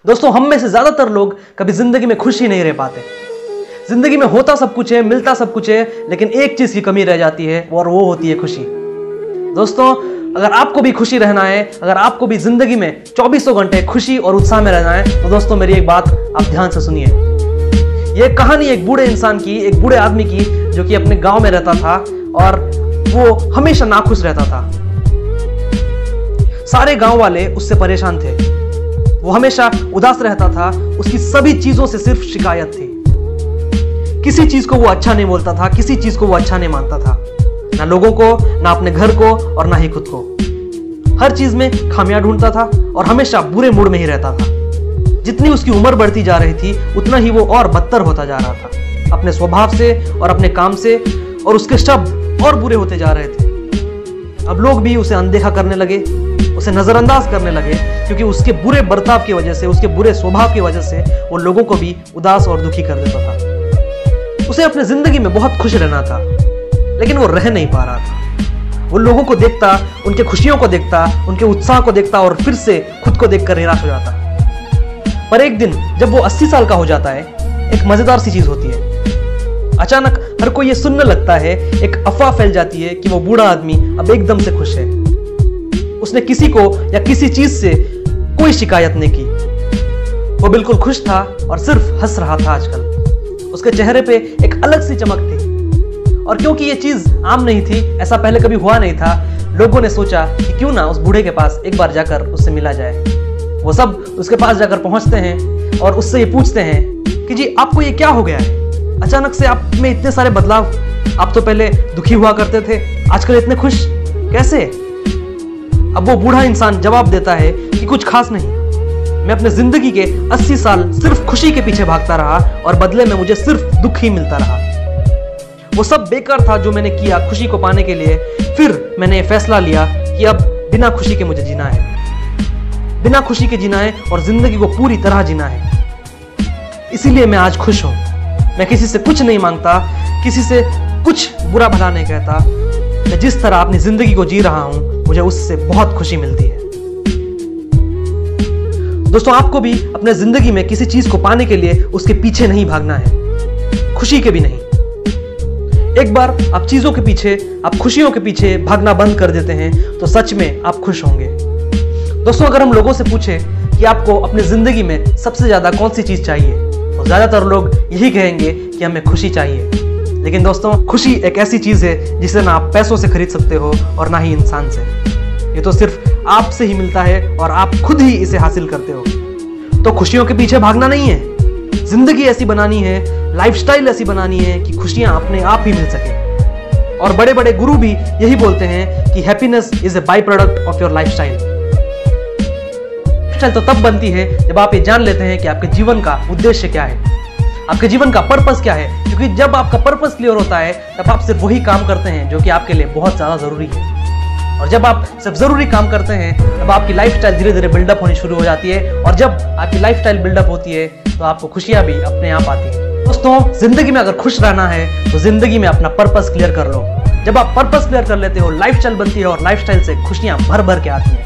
दोस्तों, हम में से ज्यादातर लोग कभी जिंदगी में खुश ही नहीं रह पाते। जिंदगी में होता सब कुछ है, मिलता सब कुछ है, लेकिन एक चीज की कमी रह जाती है और वो होती है खुशी। दोस्तों, अगर आपको भी खुशी रहना है, अगर आपको भी जिंदगी में 24 घंटे खुशी और उत्साह में रहना है, तो दोस्तों मेरी एक बात आप ध्यान से सुनिए। ये कहानी एक बूढ़े इंसान की, एक बूढ़े आदमी की, जो कि अपने गांव में रहता था और वो हमेशा नाखुश रहता था। सारे गांव वाले उससे परेशान थे। वो हमेशा उदास रहता था। उसकी सभी चीजों से सिर्फ शिकायत थी। किसी चीज को वो अच्छा नहीं बोलता था, किसी चीज को वो अच्छा नहीं मानता था, ना लोगों को, ना अपने घर को और ना ही खुद को। हर चीज में खामियां ढूंढता था और हमेशा बुरे मूड में ही रहता था। जितनी उसकी उम्र बढ़ती जा रही थी, उतना ही वो और बदतर होता जा रहा था, अपने स्वभाव से और अपने काम से, और उसके शब्द और बुरे होते जा रहे थे। अब लोग भी उसे अनदेखा करने लगे, उसे नजरअंदाज करने लगे, क्योंकि उसके बुरे बर्ताव की वजह से, उसके बुरे स्वभाव की वजह से वो लोगों को भी उदास और दुखी कर देता था। उसे अपने जिंदगी में बहुत खुश रहना था, लेकिन वो रह नहीं पा रहा था। वो लोगों को देखता, उनके खुशियों को देखता, उनके उत्साह को देखता और फिर से खुद को देखकर निराश हो जाता। पर एक दिन जब वो 80 साल का हो जाता है, एक मजेदार सी चीज होती है। अचानक हर कोई ये सुनने लगता है, एक अफवाह फैल जाती है कि वो बूढ़ा आदमी अब एकदम से खुश है। उसने किसी को या किसी चीज से कोई शिकायत नहीं की। वो बिल्कुल खुश था और सिर्फ हंस रहा था। आजकल उसके चेहरे पे एक अलग सी चमक थी, और क्योंकि ये चीज आम नहीं थी, ऐसा पहले कभी हुआ नहीं था, लोगों ने सोचा कि क्यों ना उस बूढ़े के पास एक बार जाकर उससे मिला जाए। वो सब उसके पास जाकर पहुंचते हैं और उससे ये पूछते हैं कि जी, आपको ये क्या हो गया है? अचानक से आप में इतने सारे बदलाव। आप तो पहले दुखी हुआ करते थे, आजकल इतने खुश कैसे? अब वो बूढ़ा इंसान जवाब देता है कि कुछ खास नहीं, मैं अपने जिंदगी के 80 साल सिर्फ खुशी के पीछे भागता रहा और बदले में मुझे सिर्फ दुख ही मिलता रहा। वो सब बेकार था जो मैंने किया खुशी को पाने के लिए। फिर मैंने ये फैसला लिया कि अब बिना खुशी के मुझे जीना है, बिना खुशी के जीना है और जिंदगी को पूरी तरह जीना है। इसीलिए मैं आज खुश हूं। मैं किसी से कुछ नहीं मांगता, किसी से कुछ बुरा भला नहीं कहता। मैं जिस तरह अपनी जिंदगी को जी रहा हूं, मुझे उससे बहुत खुशी मिलती है। दोस्तों, आपको भी अपने जिंदगी में किसी चीज को पाने के लिए उसके पीछे नहीं भागना है, खुशी के भी नहीं। एक बार आप चीजों के पीछे, आप खुशियों के पीछे भागना बंद कर देते हैं, तो सच में आप खुश होंगे। दोस्तों, अगर हम लोगों से पूछें कि आपको अपनी जिंदगी में सबसे ज्यादा कौन सी चीज चाहिए, तो ज्यादातर लोग यही कहेंगे कि हमें खुशी चाहिए। लेकिन दोस्तों, खुशी एक ऐसी चीज है जिसे ना आप पैसों से खरीद सकते हो और ना ही इंसान से। ये तो सिर्फ आपसे ही मिलता है और आप खुद ही इसे हासिल करते हो। तो खुशियों के पीछे भागना नहीं है, जिंदगी ऐसी बनानी है, लाइफस्टाइल ऐसी बनानी है कि खुशियां अपने आप ही मिल सके। और बड़े बड़े गुरु भी यही बोलते हैं कि happiness is a by product of your lifestyle. Lifestyle तो तब बनती है जब आप ये जान लेते हैं कि आपके जीवन का उद्देश्य क्या है, आपके जीवन का पर्पस क्या है। क्योंकि जब आपका पर्पस क्लियर होता है, तब आप सिर्फ वही काम करते हैं जो कि आपके लिए बहुत ज्यादा जरूरी है। और जब आप सिर्फ जरूरी काम करते हैं, तब आपकी लाइफस्टाइल धीरे धीरे बिल्डअप होनी शुरू हो जाती है। और जब आपकी लाइफस्टाइल बिल्डअप होती है, तो आपको खुशियां भी अपने आप आती हैं। दोस्तों, जिंदगी में अगर खुश रहना है, तो जिंदगी में अपना पर्पस क्लियर कर लो। जब आप पर्पस क्लियर कर लेते हो, लाइफस्टाइल बनती है और लाइफस्टाइल से खुशियां भर भर के आती हैं।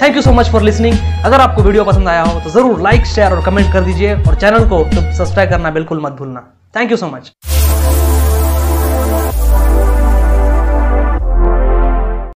Thank you so much for listening. अगर आपको वीडियो पसंद आया हो तो जरूर लाइक, शेयर और कमेंट कर दीजिए, और चैनल को सब्सक्राइब करना बिल्कुल मत भूलना। Thank you so much.